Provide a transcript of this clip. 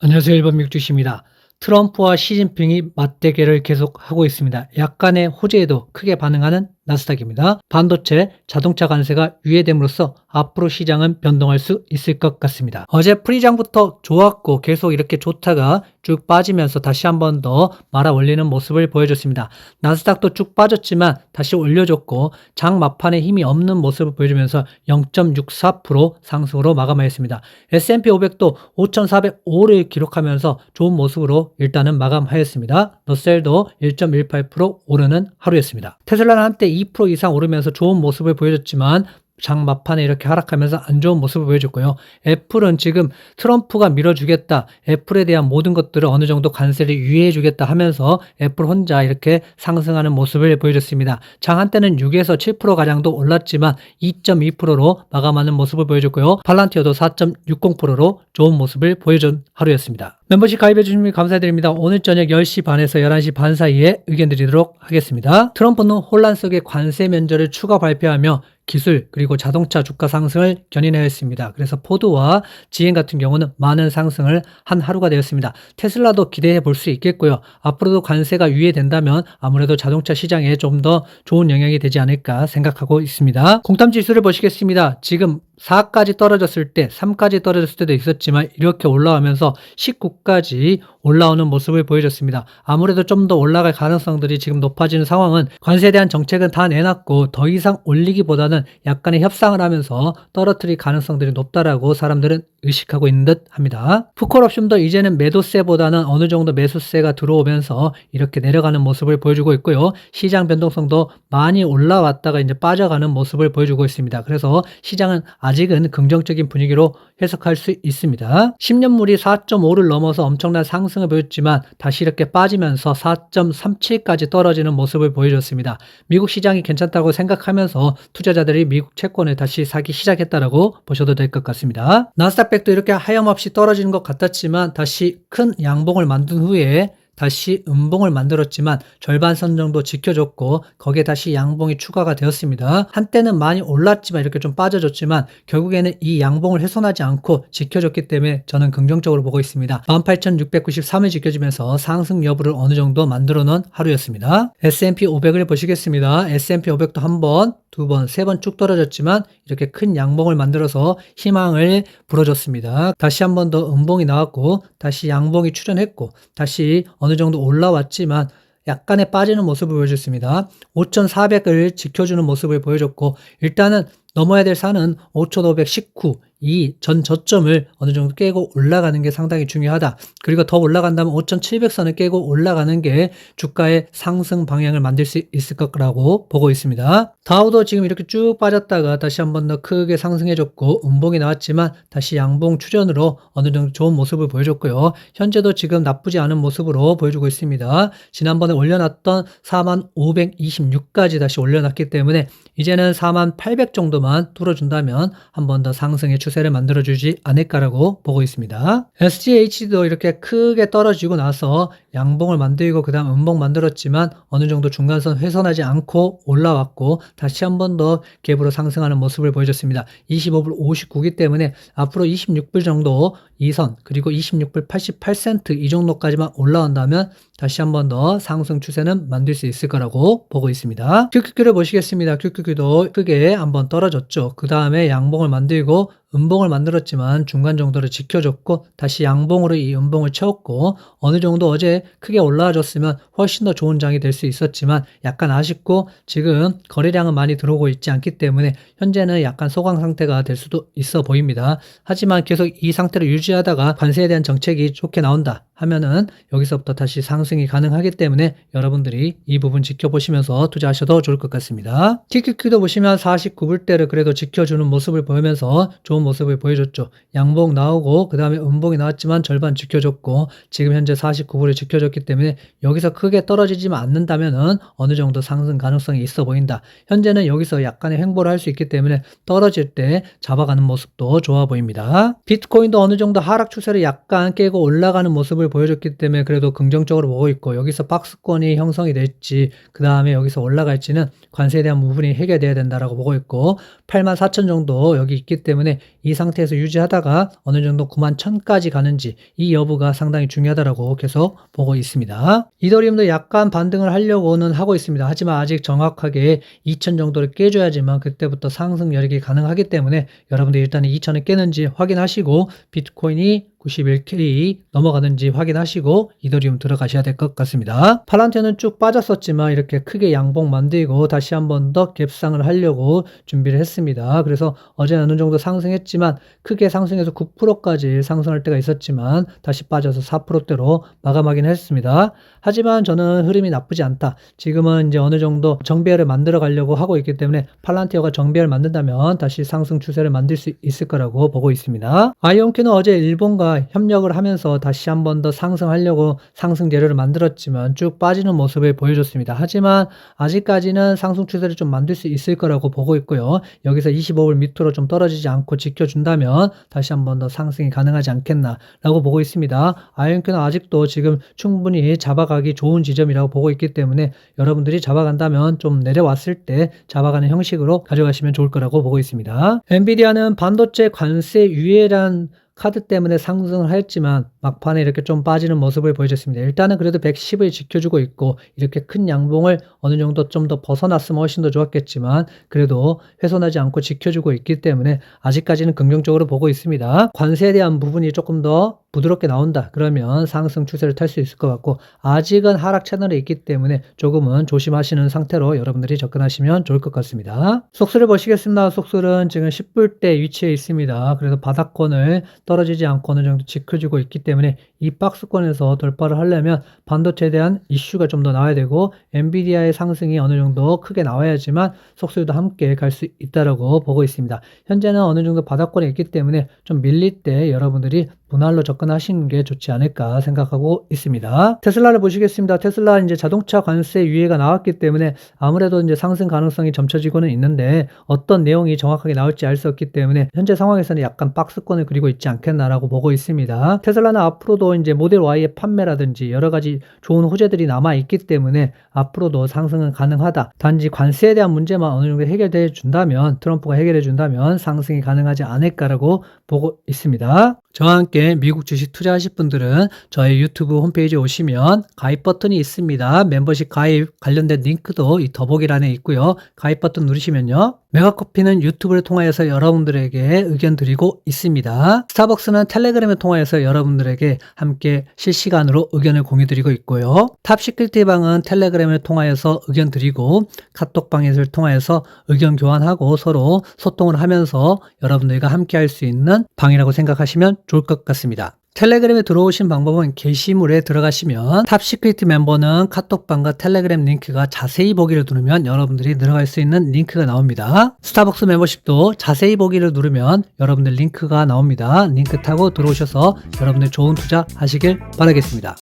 안녕하세요. 일본 미국주식입니다. 트럼프와 시진핑이 맞대결을 계속하고 있습니다. 약간의 호재에도 크게 반응하는 나스닥입니다. 반도체, 자동차 관세가 유예됨으로써 앞으로 시장은 변동할 수 있을 것 같습니다. 어제 프리장부터 좋았고 계속 이렇게 좋다가 쭉 빠지면서 다시 한 번 더 말아 올리는 모습을 보여줬습니다. 나스닥도 쭉 빠졌지만 다시 올려줬고 장 막판에 힘이 없는 모습을 보여주면서 0.64% 상승으로 마감하였습니다. S&P 500도 5,405를 기록하면서 좋은 모습으로 일단은 마감하였습니다. 너셀도 1.18% 오르는 하루였습니다. 테슬라는 한때 2% 이상 오르면서 좋은 모습을 보여줬지만 장 막판에 이렇게 하락하면서 안 좋은 모습을 보여줬고요. 애플은 지금 트럼프가 밀어주겠다, 애플에 대한 모든 것들을 어느 정도 관세를 유예해주겠다 하면서 애플 혼자 이렇게 상승하는 모습을 보여줬습니다. 장 한때는 6에서 7% 가량도 올랐지만 2.2%로 마감하는 모습을 보여줬고요. 팔란티어도 4.60%로 좋은 모습을 보여준 하루였습니다. 멤버십 가입해 주신 분 감사드립니다. 오늘 저녁 10시 반에서 11시 반 사이에 의견 드리도록 하겠습니다. 트럼프는 혼란 속에 관세 면제를 추가 발표하며 기술 그리고 자동차 주가 상승을 견인하였습니다. 그래서 포드와 GM 같은 경우는 많은 상승을 한 하루가 되었습니다. 테슬라도 기대해 볼 수 있겠고요. 앞으로도 관세가 유예된다면 아무래도 자동차 시장에 좀 더 좋은 영향이 되지 않을까 생각하고 있습니다. 공탐 지수를 보시겠습니다. 지금 4까지 떨어졌을 때, 3까지 떨어졌을 때도 있었지만 이렇게 올라오면서 19까지 올라오는 모습을 보여줬습니다. 아무래도 좀 더 올라갈 가능성들이 지금 높아지는 상황은 관세에 대한 정책은 다 내놨고 더 이상 올리기보다는 약간의 협상을 하면서 떨어뜨릴 가능성들이 높다라고 사람들은 의식하고 있는 듯 합니다. 풋콜 옵션도 이제는 매도세보다는 어느 정도 매수세가 들어오면서 이렇게 내려가는 모습을 보여주고 있고요. 시장 변동성도 많이 올라왔다가 이제 빠져가는 모습을 보여주고 있습니다. 그래서 시장은 아직은 긍정적인 분위기로 해석할 수 있습니다. 10년물이 4.5를 넘어서 엄청난 상승을 보였지만 다시 이렇게 빠지면서 4.37까지 떨어지는 모습을 보여줬습니다. 미국 시장이 괜찮다고 생각하면서 투자자들이 미국 채권을 다시 사기 시작했다라고 보셔도 될 것 같습니다. 나스닥백도 이렇게 하염없이 떨어지는 것 같았지만 다시 큰 양봉을 만든 후에 다시 음봉을 만들었지만 절반선 정도 지켜줬고 거기에 다시 양봉이 추가가 되었습니다. 한때는 많이 올랐지만 이렇게 좀 빠져줬지만 결국에는 이 양봉을 훼손하지 않고 지켜줬기 때문에 저는 긍정적으로 보고 있습니다. 18,693을 지켜주면서 상승 여부를 어느 정도 만들어 놓은 하루였습니다. S&P 500을 보시겠습니다. S&P 500도 한 번, 두 번, 세 번 쭉 떨어졌지만 이렇게 큰 양봉을 만들어서 희망을 불어줬습니다. 다시 한 번 더 음봉이 나왔고 다시 양봉이 출현했고 다시 어느 정도 올라왔지만 약간의 빠지는 모습을 보여줬습니다. 5,400을 지켜주는 모습을 보여줬고 일단은 넘어야 될 산은 5,519 이 전 저점을 어느 정도 깨고 올라가는 게 상당히 중요하다. 그리고 더 올라간다면 5,700선을 깨고 올라가는 게 주가의 상승 방향을 만들 수 있을 거라고 보고 있습니다. 다우도 지금 이렇게 쭉 빠졌다가 다시 한 번 더 크게 상승해줬고 음봉이 나왔지만 다시 양봉 출현으로 어느 정도 좋은 모습을 보여줬고요. 현재도 지금 나쁘지 않은 모습으로 보여주고 있습니다. 지난번에 올려놨던 4526까지 다시 올려놨기 때문에 이제는 4800 정도만 뚫어준다면 한 번 더 상승의 추세를 만들어주지 않을까라고 보고 있습니다. SGH도 이렇게 크게 떨어지고 나서 양봉을 만들고 그 다음 음봉 만들었지만 어느 정도 중간선 훼손하지 않고 올라왔고 다시 한 번 더 갭으로 상승하는 모습을 보여줬습니다. 25불 59기 때문에 앞으로 26불 정도 이선 그리고 26불 88센트 이 정도까지만 올라온다면 다시 한 번 더 상승 추세는 만들 수 있을 거라고 보고 있습니다. QQQ를 보시겠습니다. QQQ도 크게 한번 떨어졌죠. 그 다음에 양봉을 만들고 음봉을 만들었지만 중간 정도를 지켜줬고 다시 양봉으로 이 음봉을 채웠고 어느 정도 어제 크게 올라와 줬으면 훨씬 더 좋은 장이 될 수 있었지만 약간 아쉽고 지금 거래량은 많이 들어오고 있지 않기 때문에 현재는 약간 소강 상태가 될 수도 있어 보입니다. 하지만 계속 이 상태를 유지하다가 관세에 대한 정책이 좋게 나온다 하면은 여기서부터 다시 상승이 가능하기 때문에 여러분들이 이 부분 지켜보시면서 투자하셔도 좋을 것 같습니다. TQQ도 보시면 49불대를 그래도 지켜주는 모습을 보이면서 좋은 모습을 보여줬죠. 양봉 나오고 그 다음에 음봉이 나왔지만 절반 지켜줬고 지금 현재 49불을 지켜줬기 때문에 여기서 크게 떨어지지만 않는다면은 어느 정도 상승 가능성이 있어 보인다. 현재는 여기서 약간의 횡보를 할 수 있기 때문에 떨어질 때 잡아가는 모습도 좋아 보입니다. 비트코인도 어느 정도 하락 추세를 약간 깨고 올라가는 모습을 보여줬기 때문에 그래도 긍정적으로 보고 있고, 여기서 박스권이 형성이 될지 그 다음에 여기서 올라갈지는 관세에 대한 부분이 해결돼야 된다라고 보고 있고, 84,000 정도 여기 있기 때문에 이 상태에서 유지하다가 어느 정도 91,000까지 가는지 이 여부가 상당히 중요하다라고 계속 보고 있습니다. 이더리움도 약간 반등을 하려고는 하고 있습니다. 하지만 아직 정확하게 2,000 정도를 깨줘야지만 그때부터 상승 여력이 가능하기 때문에 여러분들 일단 2,000을 깨는지 확인하시고, 비트코인이 91K 넘어가는지 확인하시고 이더리움 들어가셔야 될 것 같습니다. 팔란티어는 쭉 빠졌었지만 이렇게 크게 양봉 만들고 다시 한 번 더 갭상을 하려고 준비를 했습니다. 그래서 어제 어느 정도 상승했지만 크게 상승해서 9%까지 상승할 때가 있었지만 다시 빠져서 4%대로 마감하긴 했습니다. 하지만 저는 흐름이 나쁘지 않다. 지금은 이제 어느 정도 정배열을 만들어 가려고 하고 있기 때문에 팔란티어가 정배열 만든다면 다시 상승 추세를 만들 수 있을 거라고 보고 있습니다. 아이온큐는 어제 일본과 협력을 하면서 다시 한 번 더 상승하려고 상승 재료를 만들었지만 쭉 빠지는 모습을 보여줬습니다. 하지만 아직까지는 상승 추세를 좀 만들 수 있을 거라고 보고 있고요. 여기서 25불 밑으로 좀 떨어지지 않고 지켜준다면 다시 한 번 더 상승이 가능하지 않겠나라고 보고 있습니다. 아이온큐는 아직도 지금 충분히 잡아가기 좋은 지점이라고 보고 있기 때문에 여러분들이 잡아간다면 좀 내려왔을 때 잡아가는 형식으로 가져가시면 좋을 거라고 보고 있습니다. 엔비디아는 반도체 관세 유예란 카드 때문에 상승을 했지만 막판에 이렇게 좀 빠지는 모습을 보여줬습니다. 일단은 그래도 110을 지켜주고 있고 이렇게 큰 양봉을 어느 정도 좀 더 벗어났으면 훨씬 더 좋았겠지만 그래도 훼손하지 않고 지켜주고 있기 때문에 아직까지는 긍정적으로 보고 있습니다. 관세에 대한 부분이 조금 더 부드럽게 나온다 그러면 상승 추세를 탈 수 있을 것 같고, 아직은 하락 채널에 있기 때문에 조금은 조심하시는 상태로 여러분들이 접근하시면 좋을 것 같습니다. 속수를 보시겠습니다. 속수는 지금 10불대 위치에 있습니다. 그래서 바닥권을 떨어지지 않고 어느 정도 지켜주고 있기 때문에 이 박스권에서 돌파를 하려면 반도체에 대한 이슈가 좀 더 나와야 되고 엔비디아의 상승이 어느 정도 크게 나와야지만 속수도 함께 갈 수 있다라고 보고 있습니다. 현재는 어느 정도 바닥권에 있기 때문에 좀 밀릴 때 여러분들이 분할로 접근하시는 게 좋지 않을까 생각하고 있습니다. 테슬라를 보시겠습니다. 테슬라 이제 자동차 관세 유예가 나왔기 때문에 아무래도 이제 상승 가능성이 점쳐지고는 있는데 어떤 내용이 정확하게 나올지 알 수 없기 때문에 현재 상황에서는 약간 박스권을 그리고 있지 않겠나라고 보고 있습니다. 테슬라는 앞으로도 이제 모델 Y의 판매라든지 여러 가지 좋은 호재들이 남아 있기 때문에 앞으로도 상승은 가능하다. 단지 관세에 대한 문제만 어느 정도 해결돼 준다면, 트럼프가 해결해 준다면 상승이 가능하지 않을까라고 보고 있습니다. 저와 함께 미국 주식 투자하실 분들은 저희 유튜브 홈페이지에 오시면 가입 버튼이 있습니다. 멤버십 가입 관련된 링크도 이 더보기란에 있고요. 가입 버튼 누르시면요. 메가커피는 유튜브를 통하여서 여러분들에게 의견 드리고 있습니다. 스타벅스는 텔레그램을 통하여서 여러분들에게 함께 실시간으로 의견을 공유 드리고 있고요. 탑시크릿 방은 텔레그램을 통하여서 의견 드리고 카톡방을 통하여서 의견 교환하고 서로 소통을 하면서 여러분들과 함께 할 수 있는 방이라고 생각하시면 좋을 것 같습니다. 텔레그램에 들어오신 방법은 게시물에 들어가시면 탑시크릿 멤버는 카톡방과 텔레그램 링크가 자세히 보기를 누르면 여러분들이 들어갈 수 있는 링크가 나옵니다. 스타벅스 멤버십도 자세히 보기를 누르면 여러분들 링크가 나옵니다. 링크 타고 들어오셔서 여러분들 좋은 투자 하시길 바라겠습니다.